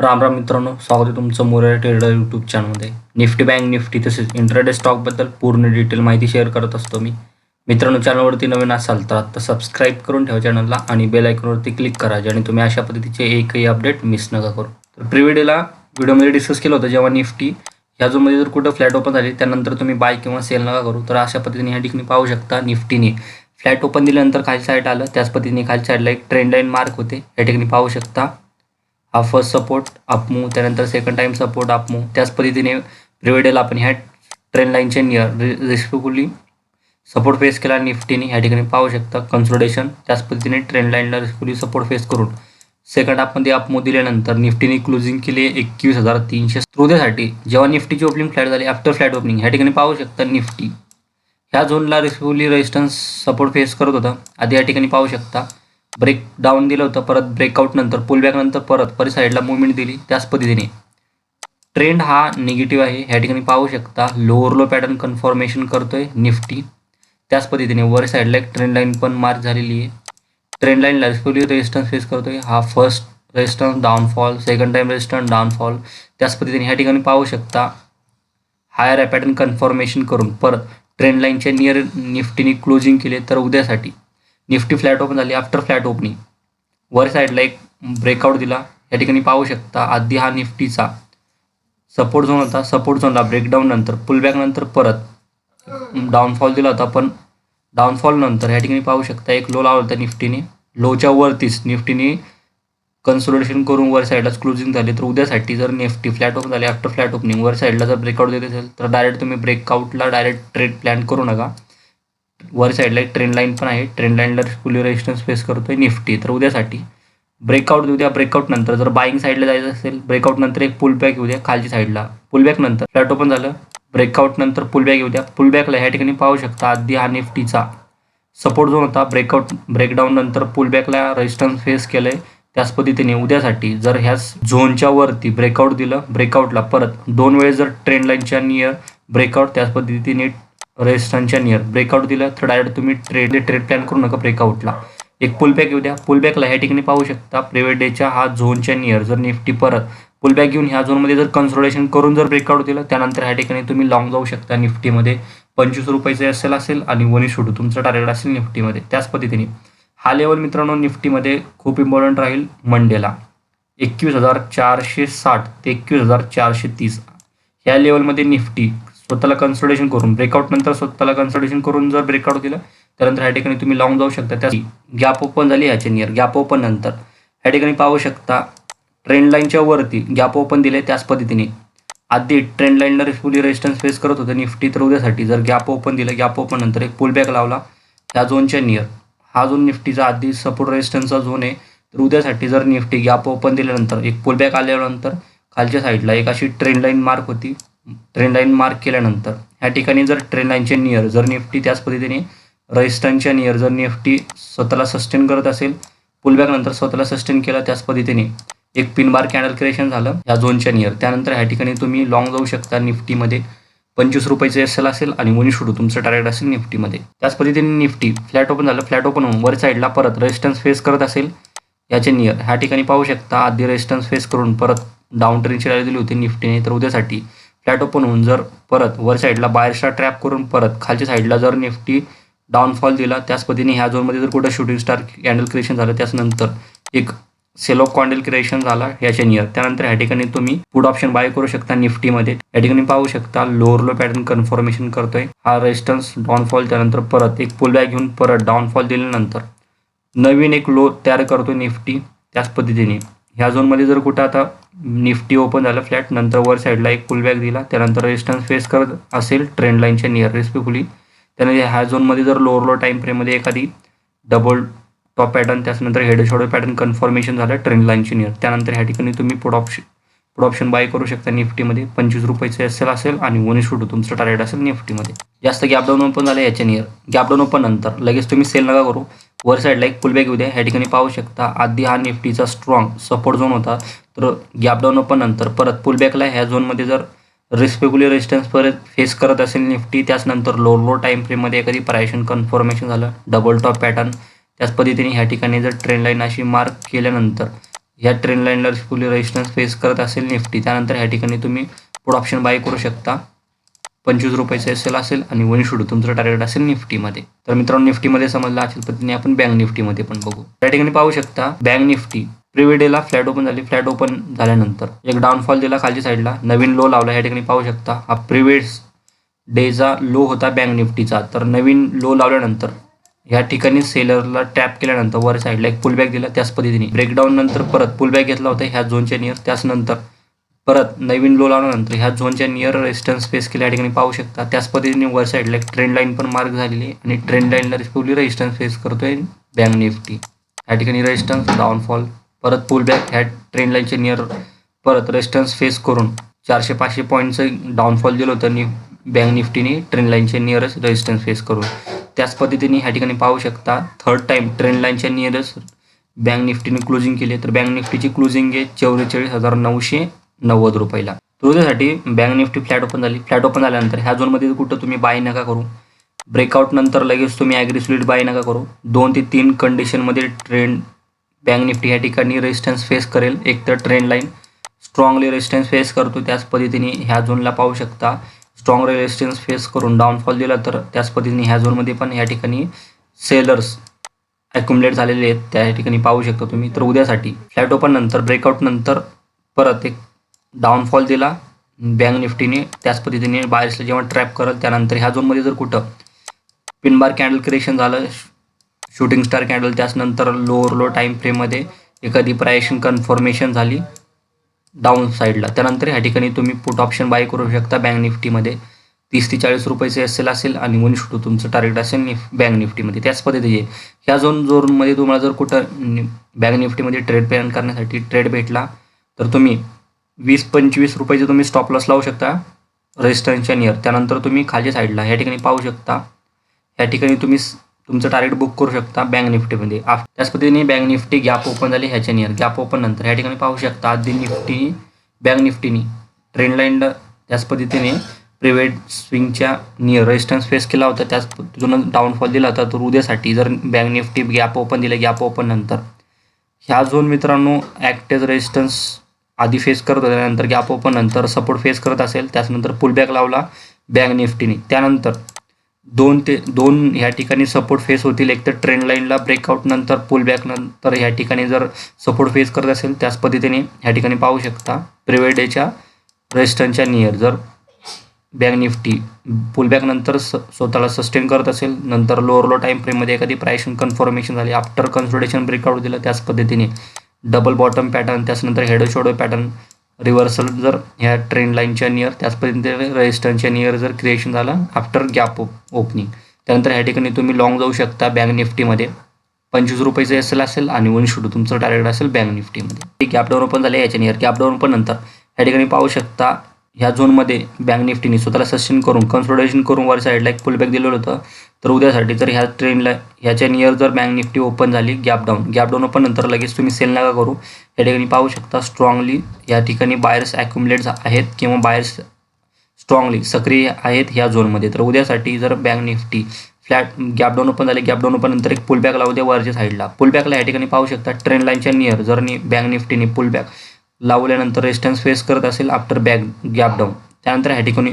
राम राम मित्रांनो, स्वागत आहे तुमचं मोरेरा ट्रेडर यूट्यूब चॅनलमध्ये. निफ्टी बँक निफ्टी तसेच इंट्राडे स्टॉकबद्दल पूर्ण डिटेल माहिती शेअर करत असतो मी. मित्रांनो, चॅनलवरती नवीन असाल तर आता सबस्क्राईब करून ठेवा चॅनलला आणि बेल आयकॉनवरती क्लिक करा, ज्याने तुम्ही अशा पद्धतीचे एकही अपडेट मिस नका करू. तर प्रिव्हियस व्हिडिओमध्ये डिस्कस केलं होतं, जेव्हा निफ्टी ह्या झोनमध्ये जर कुठं फ्लॅट ओपन झाली त्यानंतर तुम्ही बाय किंवा सेल नका करू. तर अशा पद्धतीने ह्या ठिकाणी पाहू शकता, निफ्टीने फ्लॅट ओपन दिल्यानंतर खाली साईड आलं, त्याच पद्धतीने खाली साईडला एक ट्रेंड लाईन मार्क होते. या ठिकाणी पाहू शकता हा फर्स्ट सपोर्ट अपमूव, त्यानंतर सेकंड टाइम सपोर्ट अपमूव. त्याच पद्धतीने प्रिव्हियस आपण ह्या ट्रेंड लाईनच्या नियर रिस्पेक्टफुली सपोर्ट फेस केला निफ्टीने. ह्या ठिकाणी पाहू शकता कन्सोलिडेशन. त्याच पद्धतीने ट्रेंड लाईनला रिस्पेक्टफुली सपोर्ट फेस करून सेकंड हाफमध्ये अपमूव दिल्यानंतर निफ्टीने क्लोजिंग केली 21,300 उद्यासाठी. जेव्हा निफ्टीची ओपनिंग फ्लॅट झाली आफ्टर फ्लॅट ओपनिंग, ह्या ठिकाणी पाहू शकता निफ्टी ह्या झोनला रिस्पेक्टफुली रेजिस्टन्स सपोर्ट फेस करत होता. आधी या ठिकाणी पाहू शकता ब्रेक डाऊन दिलं होतं, परत ब्रेकआउट नंतर पुलबॅक नंतर परत साईडला मुवमेंट दिली. त्याच पद्धतीने ट्रेंड हा निगेटिव्ह आहे. ह्या ठिकाणी पाहू शकता लोअर लो पॅटर्न कन्फर्मेशन करतोय निफ्टी. त्याच पद्धतीने वर साईडला एक ट्रेंड लाईन पण मार्क झालेली आहे. ट्रेंड लाईनला रिस्पेक्टफुली रेजिस्टन्स फेस करतोय. हा first resistance downfall, second time resistance downfall. त्याच पद्धतीने ह्या ठिकाणी पाहू शकता हायर पॅटर्न कन्फर्मेशन करून परत ट्रेंड लाईनच्या नियर निफ्टीने क्लोजिंग केले. तर उद्यासाठी निफ्टी फ्लॅट ओपन झाली आफ्टर फ्लॅट ओपनिंग, वर साईडला एक ब्रेकआउट दिला. या ठिकाणी पाहू शकता आधी हा निफ्टीचा सपोर्ट झोन होता, सपोर्ट झोनला ब्रेकडाऊन नंतर पुलबॅक नंतर परत डाऊनफॉल दिला होता. पण डाऊनफॉल नंतर या ठिकाणी पाहू शकता एक लो लावला होता निफ्टीने. लोच्या वरतीच निफ्टीने कन्सोलिडेशन करून वर साईडलाच क्लोजिंग झाली. तर उद्यासाठी जर निफ्टी फ्लॅट ओपन झाली आफ्टर फ्लॅट ओपनिंग, वर साईडला जर ब्रेकआउट देत असेल तर डायरेक्ट तुम्ही ब्रेकआउटला डायरेक्ट ट्रेड प्लॅन करू नका. वर साईडला एक ट्रेंड लाईन पण आहे, ट्रेंड लाईनला फुली रेजिस्टन्स फेस करतोय निफ्टी. तर उद्यासाठी ब्रेकआउट देऊ द्या. ब्रेकआउट नंतर जर बाईंग साईडला जायचं असेल, ब्रेकआउट नंतर एक पुलबॅक येऊ द्या खालची साईडला. पुलबॅक नंतर फ्लॅट ओपन झालं, ब्रेकआउट नंतर पुलबॅक येऊ द्या. पुलबॅकला ह्या ठिकाणी पाहू शकता आधी हा निफ्टीचा सपोर्ट झोन होता, ब्रेकडाऊन नंतर पुलबॅकला रेजिस्टन्स फेस केलंय. त्याच पद्धतीने उद्यासाठी जर ह्याच झोनच्या वरती ब्रेकआउट दिलं, ब्रेकआउटला परत 2 वेळेस जर ट्रेंड लाईनच्या नियर ब्रेकआउट, त्याच पद्धतीने रेजिस्टन्सच्या नियर ब्रेकआउट दिलं तर डायरेक्ट तुम्ही ट्रेड प्लॅन करू नका. ब्रेकआउटला एक पुलबॅक येऊ द्या. पुलबॅकला ह्या ठिकाणी पाहू शकता प्रिव्हियस डेच्या हा झोनच्या नियर जर निफ्टी परत पुलबॅक घेऊन ह्या झोनमध्ये जर कन्सोलिडेशन करून जर ब्रेकआउट दिलं, त्यानंतर ह्या ठिकाणी तुम्ही लॉंग जाऊ शकता. निफ्टीमध्ये 25 रुपयाचे असेल आणि 1:2 तुमचं टार्गेट असेल निफ्टीमध्ये. त्याच पद्धतीने हा लेवल मित्रांनो निफ्टीमध्ये खूप इम्पॉर्टंट राहील मंडेला. 21,460 ते 21,430 ह्या लेवलमध्ये निफ्टी स्वतःला कन्सोलिडेशन करून ब्रेकआउट नंतर स्वतःला कन्सोलिडेशन करून जर ब्रेकआउट दिलं, त्यानंतर ह्या ठिकाणी तुम्ही लॉंग जाऊ शकता. त्या गॅप ओपन झाली ह्याच्या नियर, गॅप ओपन नंतर ह्या ठिकाणी पाहू शकता ट्रेंड लाईनच्या वरती गॅप ओपन दिले. त्याच पद्धतीने आधी ट्रेंड लाईनला फुली रेजिस्टन्स फेस करत होतं निफ्टी. तर उद्यासाठी जर गॅप ओपन दिलं, गॅप ओपन नंतर एक पुलबॅक लावला ह्या झोनच्या नियर, हा झोन निफ्टीचा आधी सपोर्ट रेजिस्टन्सचा झोन आहे. तर उद्यासाठी जर निफ्टी गॅप ओपन दिल्यानंतर एक पुलबॅक आल्यानंतर खालच्या साईडला एक अशी ट्रेंड लाईन मार्क होती, ट्रेंड लाईन मार्क केल्यानंतर ह्या ठिकाणी जर ट्रेंड लाईनच्या नियर जर निफ्टी त्याच पद्धतीने रेजिस्टन्सच्या नियर जर निफ्टी स्वतःला सस्टेन करत असेल, पुलबॅक नंतर स्वतःला सस्टेन केला, त्याच पद्धतीने एक पिन बार कॅन्डल क्रिएशन झालं या झोनच्या नियर, त्यानंतर ह्या ठिकाणी तुम्ही लॉंग जाऊ शकता. निफ्टीमध्ये 25 रुपयाचे असेल आणि 1:2 तुमचं टार्गेट असेल निफ्टीमध्ये. त्याच पद्धतीने निफ्टी फ्लॅट ओपन झालं, फ्लॅट ओपन होऊन वर साईडला परत रेजिस्टन्स फेस करत असेल याच्या नियर, ह्या ठिकाणी पाहू शकता आधी रेजिस्टन्स फेस करून परत डाऊन ट्रेंडची रॅली दिली होती निफ्टीने. तर उद्यासाठी फ्लॅट ओपन होऊन जर परत वर साईडला बायरचा ट्रॅप करून परत खालच्या साईडला जर निफ्टी डाऊनफॉल दिला, त्याच पद्धतीने ह्या झोनमध्ये जर कुठं शूटिंग स्टार कॅन्डल क्रिएशन झालं, त्याच्यानंतर एक सेल ऑफ कॅन्डल क्रिएशन झाला याच्या नियर, त्यानंतर ह्या ठिकाणी तुम्ही पुट ऑप्शन बाय करू शकता निफ्टीमध्ये. या ठिकाणी पाहू शकता लोअर लो पॅटर्न कन्फर्मेशन करतोय. हा रेजिस्टन्स डाऊनफॉल, त्यानंतर परत एक पुलबॅक घेऊन परत डाऊनफॉल दिल्यानंतर नवीन एक लो तयार करतोय निफ्टी. त्याच पद्धतीने ह्या झोनमध्ये जर कुठं आता निफ्टी ओपन झालं फ्लॅट, नंतर वर साईडला एक पुलबॅक दिला, त्यानंतर रेजिस्टन्स फेस करत असेल ट्रेंड लाईनच्या नियर रिस्पेक्टफुली, त्यानंतर ह्या झोनमध्ये जर लोअर लो टाईम फ्रेममध्ये एखादी डबल टॉप पॅटर्न, त्याच्यानंतर हेड शोल्डर पॅटर्न कन्फर्मेशन झालं ट्रेंड लाईनची नियर, त्यानंतर ह्या ठिकाणी तुम्ही पुट ऑप्शन बाय करू शकता निफ्टीमध्ये. 25 रुपयाचे असेल आणि 1:2 तुमचं टार्गेट असेल निफ्टीमध्ये. जास्त गॅप डाऊन ओपन झालं याच्या नियर, गॅप डाऊन ओपन नंतर लगेच तुम्ही सेल नका करू. वर साईडला एक पुलबॅक येऊ द्या. ह्या ठिकाणी पाहू शकता आधी हा निफ्टीचा स्ट्रॉंग सपोर्ट झोन होता, तर गॅप डाऊन ओपन नंतर परत पुलबॅकला ह्या झोनमध्ये जर रिस्पेक्टफुली रेजिस्टन्स परत फेस करत असेल निफ्टी, त्याचनंतर लो टाईम फ्रेममध्ये एखादी प्रायशन कन्फर्मेशन झालं डबल टॉप पॅटर्न, त्याच पद्धतीने ह्या ठिकाणी जर ट्रेंड लाईन अशी मार्क केल्यानंतर ह्या ट्रेंड लाईनला फुली रेजिस्टन्स फेस करत असेल निफ्टी, त्यानंतर ह्या ठिकाणी तुम्ही पुट ऑप्शन बाय करू शकता. 25 रुपयाचं एस एल असेल आणि 1 शुड तुमचं टार्गेट असेल निफ्टीमध्ये. तर मित्रांनो निफ्टीमध्ये समजलं असेल पद्धतीने आपण बँक निफ्टीमध्ये पण बघू. त्या ठिकाणी पाहू शकता बँक निफ्टी प्रिव्हियस डेला फ्लॅट ओपन झाली. फ्लॅट ओपन झाल्यानंतर एक डाऊनफॉल दिला खालच्या साईडला, नवीन लो लावला. या ठिकाणी पाहू शकता हा प्रिव्हियस डेचा लो होता बँक निफ्टीचा. तर नवीन लो लावल्यानंतर या ठिकाणी सेलरला टॅप केल्यानंतर वर साईडला एक पुलबॅक दिला. त्याच पद्धतीने ब्रेकडाऊन नंतर परत पुलबॅक घेतला होता ह्या झोनच्या नियर. त्याचनंतर परत नवीन लो लावल्यानंतर ह्या झोनच्या नियर रेजिस्टन्स फेस केल्या. या ठिकाणी पाहू शकता त्याच पद्धतीने वर साईडला एक ट्रेंड लाईन पण मार्क झालेली आहे आणि ट्रेंड लाईनला रिस्पेक्टली रेजिस्टन्स फेस करतोय बँक निफ्टी. या ठिकाणी रेजिस्टन्स डाऊनफॉल परत पुलबॅक ह्या ट्रेंड लाईनच्या नियर परत रेजिस्टन्स फेस करून 400-500 पॉईंटचं डाऊनफॉल दिलं होतं बँक निफ्टीने ट्रेंड लाईनच्या नियरच रेजिस्टन्स फेस करून. त्याच पद्धतीने ह्या ठिकाणी पाहू शकता थर्ड टाइम ट्रेंड लाईनच्या नियरच बँक निफ्टीने क्लोजिंग केली. तर बँक निफ्टीची क्लोजिंग आहे 44,990 रुपयाला. तर उद्यासाठी बँक निफ्टी फ्लॅट ओपन झाली. फ्लॅट ओपन झाल्यानंतर ह्या झोनमध्ये कुठं तुम्ही बाय नका करू. ब्रेकआउट नंतर लगेच तुम्ही ॲग्रेसिव्हली बाय नका करू. 2 ते 3 कंडिशनमध्ये ट्रेंड बँक निफ्टी ह्या ठिकाणी रेजिस्टन्स फेस करेल. एक तर trend line strongly resistance face करतो, त्याच पद्धतीने ह्या झोनला पाहू शकता स्ट्रॉंग रेजिस्टन्स फेस करून डाऊनफॉल दिला. तर त्याच पद्धतीने ह्या झोनमध्ये पण ह्या ठिकाणी सेलर्स ॲक्युमुलेट झालेले आहेत. त्या ठिकाणी पाहू शकता तुम्ही. तर उद्यासाठी फ्लॅट ओपन नंतर ब्रेकआउट नंतर परत एक डाऊनफॉल दिला बँक निफ्टीने. त्याच पद्धतीने बायर्सला जेव्हा ट्रॅप करल त्यानंतर ह्या झोनमध्ये जर कुठं पिनबार कॅन्डल क्रिएशन झालं, शूटिंग स्टार कॅन्डल, त्याचनंतर लोअर लो टाईम फ्रेममध्ये एखादी प्रायशन कन्फर्मेशन झाली डाऊन साईडला, त्यानंतर ह्या ठिकाणी तुम्ही पुट ऑप्शन बाय करू शकता बँक निफ्टीमध्ये. 30 ते 40 रुपयाचे एस एल असेल आणि 1 शुड तुमचं टार्गेट असेल बँक निफ्टीमध्ये. त्याच पद्धतीने ह्या झोनमध्ये तुम्हाला जर कुठं बँक निफ्टीमध्ये ट्रेड प्लॅन करण्यासाठी ट्रेड भेटला तर तुम्ही 20-25 रुपयाचे तुम्ही स्टॉप लॉस लावू शकता रेजिस्टन्सच्या नियर. त्यानंतर तुम्ही खालच्या साईडला ह्या ठिकाणी पाहू शकता ह्या ठिकाणी तुम्ही तुमचं टार्गेट बुक करू शकता बँक निफ्टीमध्ये. त्याच पद्धतीने बँक निफ्टी गॅप ओपन झाली ह्याच्या नियर. गॅप ओपन नंतर ह्या ठिकाणी पाहू शकता आधी बँक निफ्टीने ट्रेंड लाईनला त्याच पद्धतीने प्रिव्हियस स्विंगच्या नियर रेजिस्टन्स फेस केला होता. त्याच तिथून डाऊनफॉल दिला होता. तर उद्यासाठी जर बँक निफ्टी गॅप ओपन दिलं, गॅप ओपन नंतर ह्या झोन मित्रांनो ॲक्टेज रेजिस्टन्स आधी फेस करत होता, त्यानंतर गॅप ओपन नंतर सपोर्ट फेस करत असेल, त्याचनंतर पुलबॅक लावला बँक निफ्टीने. त्यानंतर 2 ह्या ठिकाणी सपोर्ट फेस होतील. एक तर ट्रेंड लाईनला ब्रेकआउट नंतर पुलबॅक नंतर ह्या ठिकाणी जर सपोर्ट फेस करत असेल, त्याच पद्धतीने ह्या ठिकाणी पाहू शकता प्रिव्हियस डेच्या रेजिस्टन्सच्या नियर जर बँक निफ्टी पुलबॅक नंतर स्वतःला सस्टेन करत असेल, नंतर लोअर लो टाईम फ्रेममध्ये एखादी प्रायशन कन्फर्मेशन झाली, आफ्टर कन्सोलिडेशन ब्रेकआउट दिलं, त्याच पद्धतीने डबल बॉटम पॅटर्न, त्याचनंतर हेड शोडो पॅटर्न रिव्हर्सल जर ह्या ट्रेंड लाईनच्या नियर, त्याच पद्धतीने रेजिस्टन्सच्या नियर जर क्रिएशन झालं आफ्टर गॅप ओपनिंग, त्यानंतर ह्या ठिकाणी तुम्ही लॉंग जाऊ शकता बँक निफ्टीमध्ये. 25 रुपयाचं एस एल असेल आणि 1 शुड तुमचं टार्गेट असेल बँक निफ्टीमध्ये. गॅप डाऊन ओपन झाले याच्या नियर. गॅप डाऊन ओपन नंतर ह्या ठिकाणी पाहू शकता ह्या झोनमध्ये बँक निफ्टीने स्वतःला सस्टेन करून कन्सोलिडेशन करून वर साईडला एक पुलबॅक दिलेलं होतं. तर उद्यासाठी जर ह्या ट्रेंडला ह्याच्या नियर जर बँक निफ्टी ओपन झाली गॅप डाऊन ओपन नंतर लगेच तुम्ही सेल नका करू. या ठिकाणी पाहू शकता स्ट्रॉंगली या ठिकाणी बायर्स ॲक्युमुलेट आहेत किंवा बायर्स स्ट्रॉंगली सक्रिय आहेत ह्या झोनमध्ये. तर उद्यासाठी जर bank Nifty flat gap down open झाले, गॅप डाऊन ओपन नंतर एक पुलबॅक लावू द्या वरच्या साईडला. पुलबॅकला या ठिकाणी पाहू शकता ट्रेंड लाईनच्या नियर जर बँक निफ्टीने पुलबॅक लावल्यानंतर रेजिस्टन्स फेस करत असेल आफ्टर गॅप डाऊन, त्यानंतर ह्या ठिकाणी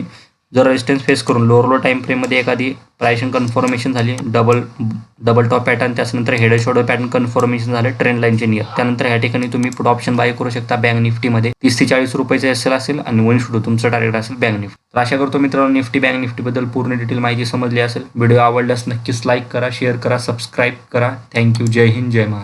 जर रेजिस्टन्स फेस करून लोअर लो टाईम फ्रेममध्ये एखादी प्रायशन कन्फर्मेशन झाली, डबल टॉप पॅटर्न, त्याच्यानंतर हेड शोल्डर पॅटर्न कन्फर्मेशन झालं ट्रेंड लाईनचे नियर, त्यानंतर ह्या ठिकाणी तुम्ही पुट ऑप्शन बाय करू शकता बँक निफ्टीमध्ये. 30 ते 40 रुपयाचे एस एल असेल आणि 1 शुड तुमचं टार्गेट असेल बँक निफ्टी. तर आशा करतो मित्रांनो निफ्टी बँक निफ्टीबद्दल पूर्ण डिटेल माहिती समजली असेल. व्हिडिओ आवडल्यास नक्कीच लाईक करा, शेअर करा, सबस्क्राईब करा. थँक्यू. जय हिंद, जय महाराष्ट्र.